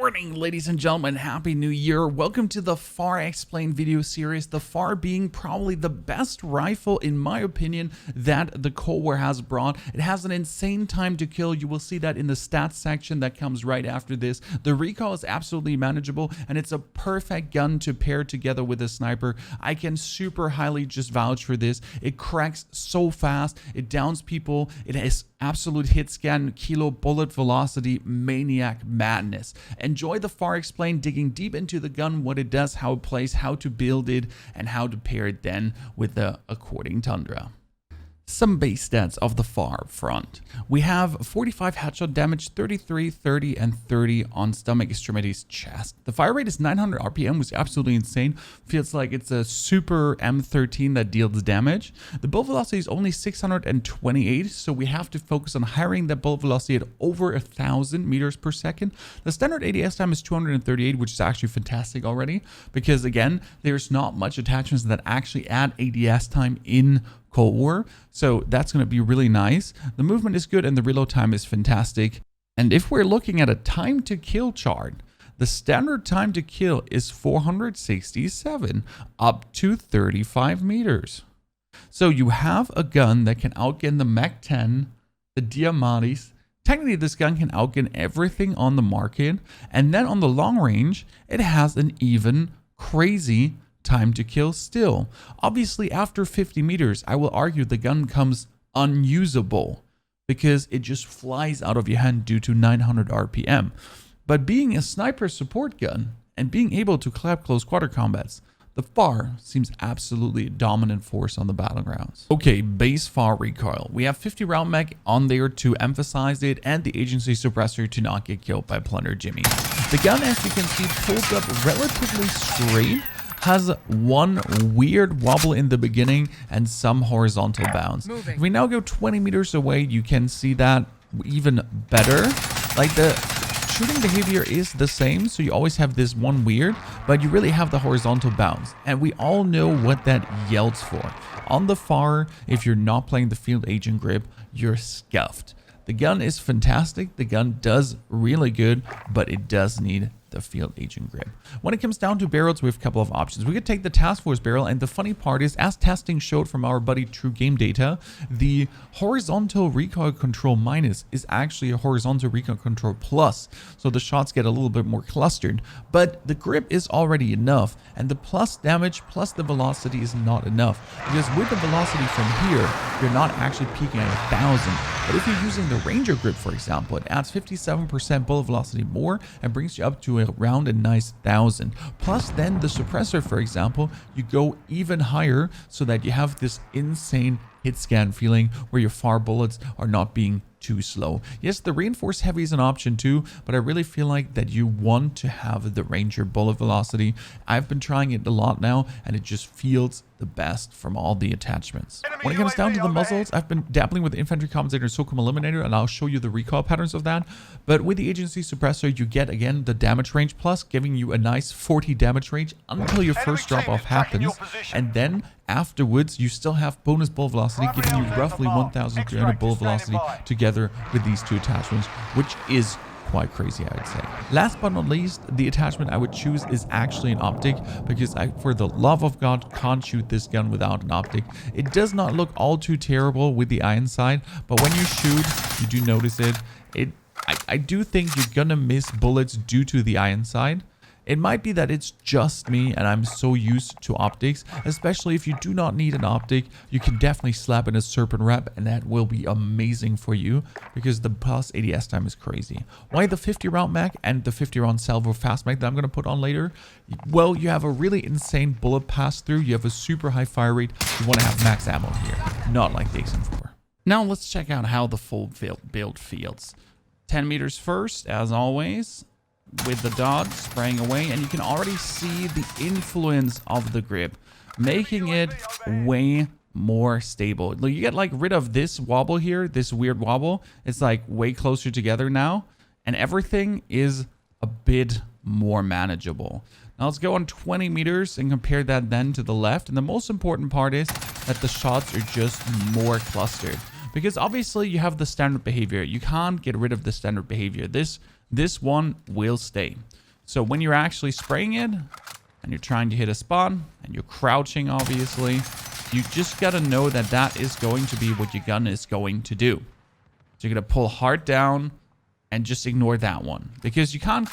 morning, ladies and gentlemen. Happy New Year. Welcome to the FFAR Explained video series. The FFAR being probably the best rifle, in my opinion, that the Cold War has brought. It has an insane time to kill. You will see that in the stats section that comes right after this. The recoil is absolutely manageable, and it's a perfect gun to pair together with a sniper. I can super highly just vouch for this. It cracks so fast. It downs people. It has absolute hit scan, kilo bullet velocity, maniac madness. Enjoy the FFAR Explained, digging deep into the gun, what it does, how it plays, how to build it, and how to pair it then with the according Tundra. Some base stats of the FFAR front. We have 45 headshot damage, 33, 30, and 30 on stomach, extremities, chest. The fire rate is 900 RPM, which is absolutely insane. Feels like it's a super M13 that deals damage. The bullet velocity is only 628, so we have to focus on hiring that bullet velocity at over 1,000 meters per second. The standard ADS time is 238, which is actually fantastic already, because again, there's not much attachments that actually add ADS time in Cold War, so that's going to be really nice. The movement is good and the reload time is fantastic. And if we're looking at a time to kill chart, the standard time to kill is 467 up to 35 meters. So you have a gun that can outgun the Mac-10, the Diamantis. Technically, this gun can outgun everything on the market, and then on the long range, it has an even crazy time to kill still. Obviously, after 50 meters, I will argue the gun becomes unusable because it just flies out of your hand due to 900 RPM. But being a sniper support gun and being able to clap close quarter combats, the FFAR seems absolutely a dominant force on the battlegrounds. Okay, base FFAR recoil. We have 50 round mag on there to emphasize it, and the agency suppressor to not get killed by Plunder Jimmy. The gun, as you can see, pulls up relatively straight, has one weird wobble in the beginning and some horizontal bounce. If we now go 20 meters away, you can see that even better. Like, the shooting behavior is the same, so you always have this one weird, but you really have the horizontal bounce. And we all know what that yells for. On the FFAR, if you're not playing the field agent grip, you're scuffed. The gun is fantastic. The gun does really good, but it does need the field agent grip. When it comes down to barrels, we have a couple of options. We could take the task force barrel, and the funny part is, as testing showed from our buddy True Game Data, the horizontal recoil control minus is actually a horizontal recoil control plus, so the shots get a little bit more clustered, but the grip is already enough, and the plus damage plus the velocity is not enough, because with the velocity from here, you're not actually peaking at 1,000. But if you're using the Ranger grip, for example, it adds 57% bullet velocity more and brings you up to around a nice 1,000. Plus then the suppressor, for example, you go even higher so that you have this insane hit scan feeling where your FFAR bullets are not being too slow. Yes, the reinforced heavy is an option too, but I really feel like that you want to have the Ranger bullet velocity. I've been trying it a lot now, and it just feels the best from all the attachments. When it comes down to the muzzles, I've been dabbling with the Infantry, Compensator, and Socom Eliminator, and I'll show you the recoil patterns of that. But with the agency suppressor, you get again the damage range plus, giving you a nice 40 damage range until your first drop off happens, and then afterwards you still have bonus bullet velocity, giving you roughly 1,300 bullet velocity together with these two attachments, which is quite crazy, I would say. Last but not least, the attachment I would choose is actually an optic, because I, for the love of God, can't shoot this gun without an optic. It does not look all too terrible with the iron sight, but when you shoot, you do notice it. I do think you're gonna miss bullets due to the iron sight. It might be that it's just me and I'm so used to optics, especially if you do not need an optic, you can definitely slap in a Serpent Wrap, and that will be amazing for you because the plus ADS time is crazy. Why the 50 round mag and the 50 round salvo fast mag that I'm going to put on later? Well, you have a really insane bullet pass through, you have a super high fire rate, you want to have max ammo here, not like the XM4. Now let's check out how the full build feels. 10 meters first, as always, with the dot spraying away, and you can already see the influence of the grip, making it way more stable. You get like rid of this wobble here, this weird wobble. It's like way closer together now, and everything is a bit more manageable. Now let's go on 20 meters and compare that then to the left, and the most important part is that the shots are just more clustered. Because obviously you have the standard behavior. You can't get rid of the standard behavior. This this one will stay. So when you're actually spraying it and you're trying to hit a spot and you're crouching, obviously, you just got to know that that is going to be what your gun is going to do. So you're going to pull hard down and just ignore that one, because you can't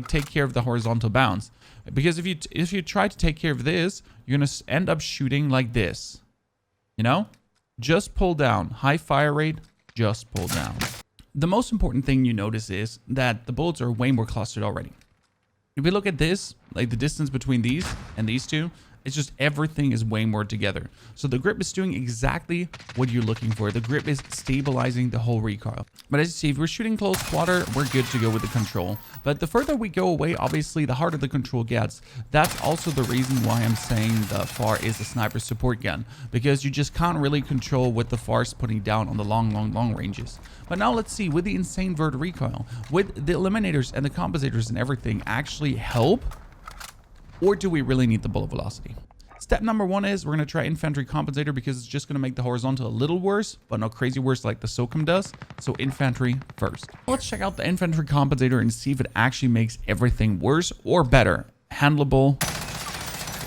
take care of the horizontal bounce. Because if you try to take care of this, you're going to end up shooting like this. You know? Just pull down. High fire rate, just pull down. The most important thing you notice is that the bullets are way more clustered already. If we look at this, like the distance between these and these two, it's just everything is way more together. So the grip is doing exactly what you're looking for. The grip is stabilizing the whole recoil. But as you see, if we're shooting close quarter, we're good to go with the control. But the further we go away, obviously, the harder the control gets. That's also the reason why I'm saying the FAR is a sniper support gun, because you just can't really control what the FAR is putting down on the long ranges. But now let's see, with the insane vert recoil, with the eliminators and the compensators and everything actually help, or do we really need the bullet velocity? Step number one is we're going to try Infantry Compensator, because it's just going to make the horizontal a little worse, but not crazy worse like the Socom does. So Infantry first. Let's check out the Infantry Compensator and see if it actually makes everything worse or better. Handleable,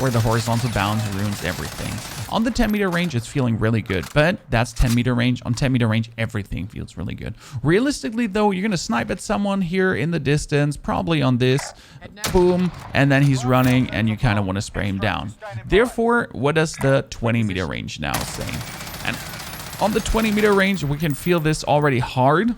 or the horizontal bounce ruins everything. On the 10-meter range, it's feeling really good, but that's 10-meter range. On 10-meter range, everything feels really good. Realistically, though, you're going to snipe at someone here in the distance, probably on this, boom, and then he's running, and you kind of want to spray him down. Therefore, what does the 20-meter range now say? And on the 20-meter range, we can feel this already hard.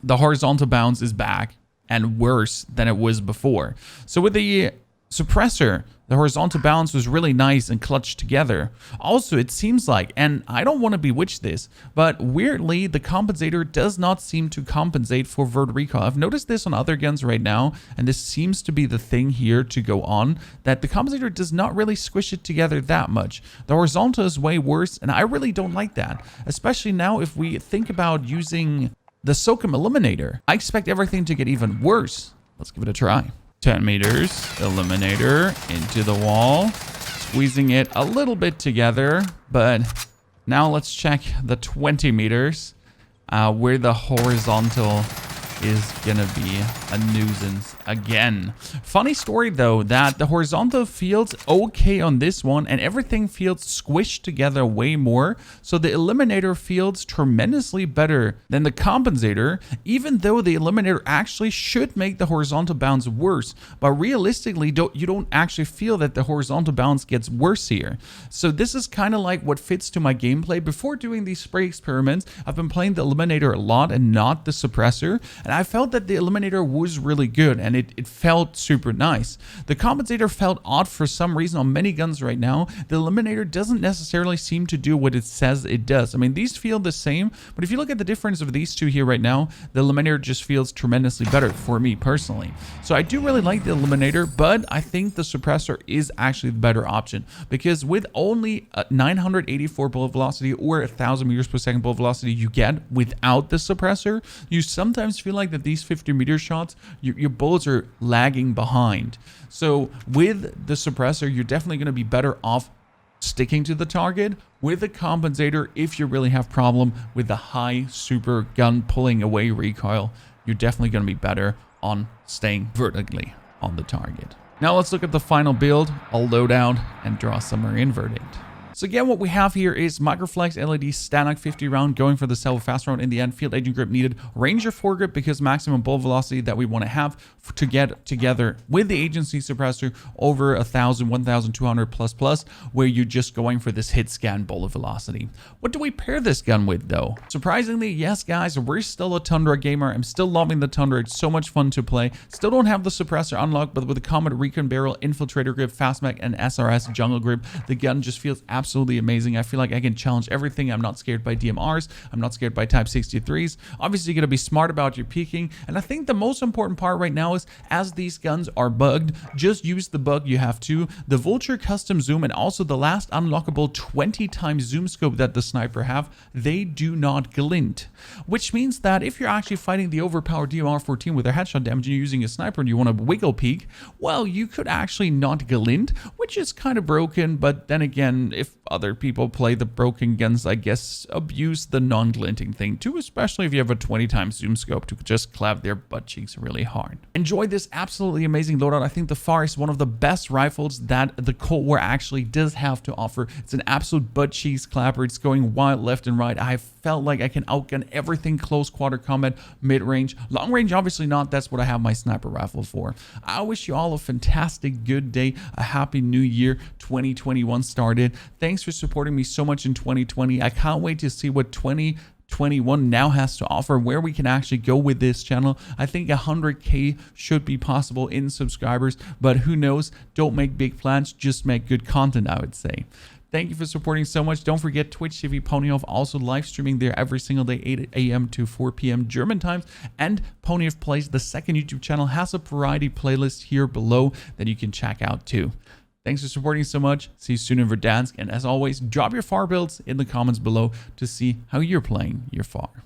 The horizontal bounce is back and worse than it was before. So with the Suppressor, the horizontal bounce was really nice and clutched together. Also, it seems like, and I don't want to bewitch this, but weirdly, the Compensator does not seem to compensate for vert recoil. I've noticed this on other guns right now, and this seems to be the thing here to go on, that the Compensator does not really squish it together that much. The horizontal is way worse, and I really don't like that. Especially now if we think about using the Socom Eliminator. I expect everything to get even worse. Let's give it a try. 10 meters, Eliminator into the wall, squeezing it a little bit together, but now let's check the 20 meters, where the horizontal is gonna be a nuisance again. Funny story though, that the horizontal feels okay on this one, and everything feels squished together way more. So the Eliminator feels tremendously better than the Compensator, even though the Eliminator actually should make the horizontal bounce worse. But realistically, you don't actually feel that the horizontal bounce gets worse here. So this is kind of like what fits to my gameplay. Before doing these spray experiments, I've been playing the Eliminator a lot and not the Suppressor. And I felt that the Eliminator was really good, and it felt super nice. The Compensator felt odd for some reason on many guns right now. The Eliminator doesn't necessarily seem to do what it says it does. I mean, these feel the same, but if you look at the difference of these two here right now, the Eliminator just feels tremendously better for me personally. So I do really like the Eliminator, but I think the Suppressor is actually the better option, because with only 984 bullet velocity or 1,000 meters per second bullet velocity you get without the Suppressor, you sometimes feel like that these 50-meter shots, your bullets are lagging behind. So with the Suppressor, you're definitely going to be better off sticking to the target. With the Compensator, if you really have problem with the high super gun pulling away recoil, you're definitely going to be better on staying vertically on the target. Now let's look at the final build. I'll load out and draw summary and verdict. So again, what we have here is Microflex LED Stanak 50 round going for the self-fast round in the end. Field agent grip needed. Ranger foregrip because maximum bullet velocity that we want to have to get together with the agency suppressor over 1,000, 1,200 plus, where you're just going for this hit scan bullet velocity. What do we pair this gun with though? Surprisingly, yes guys, we're still a Tundra gamer. I'm still loving the Tundra. It's so much fun to play. Still don't have the suppressor unlocked, but with the Comet Recon Barrel, Infiltrator grip, Fast Mag, and SRS Jungle grip, the gun just feels absolutely amazing. I feel like I can challenge everything. I'm not scared by DMRs. I'm not scared by Type 63s. Obviously, you're going to be smart about your peeking. And I think the most important part right now is, as these guns are bugged, just use the bug you have to. The Vulture custom zoom and also the last unlockable 20 times zoom scope that the sniper have, they do not glint. Which means that if you're actually fighting the overpowered DMR-14 with their headshot damage and you're using a sniper and you want to wiggle peek, well, you could actually not glint, which is kind of broken. But then again, if other people play the broken guns, I guess, abuse the non-glinting thing too, especially if you have a 20 times zoom scope to just clap their butt cheeks really hard. Enjoy this absolutely amazing loadout. I think the FFAR is one of the best rifles that the Cold War actually does have to offer. It's an absolute butt cheeks clapper. It's going wild left and right. I felt like I can outgun everything close quarter combat, mid-range. Long range, obviously not. That's what I have my sniper rifle for. I wish you all a fantastic good day, a happy new year. 2021 started. Thanks for supporting me so much in 2020. I can't wait to see what 2021 now has to offer, where we can actually go with this channel. I think 100K should be possible in subscribers, but who knows? Don't make big plans, just make good content, I would say. Thank you for supporting so much. Don't forget Twitch TV Ponyhof, also live streaming there every single day, 8 a.m. to 4 p.m. German times. And Ponyhof Plays, the second YouTube channel, has a variety playlist here below that you can check out too. Thanks for supporting so much. See you soon in Verdansk. And as always, drop your FFAR builds in the comments below to see how you're playing your FFAR.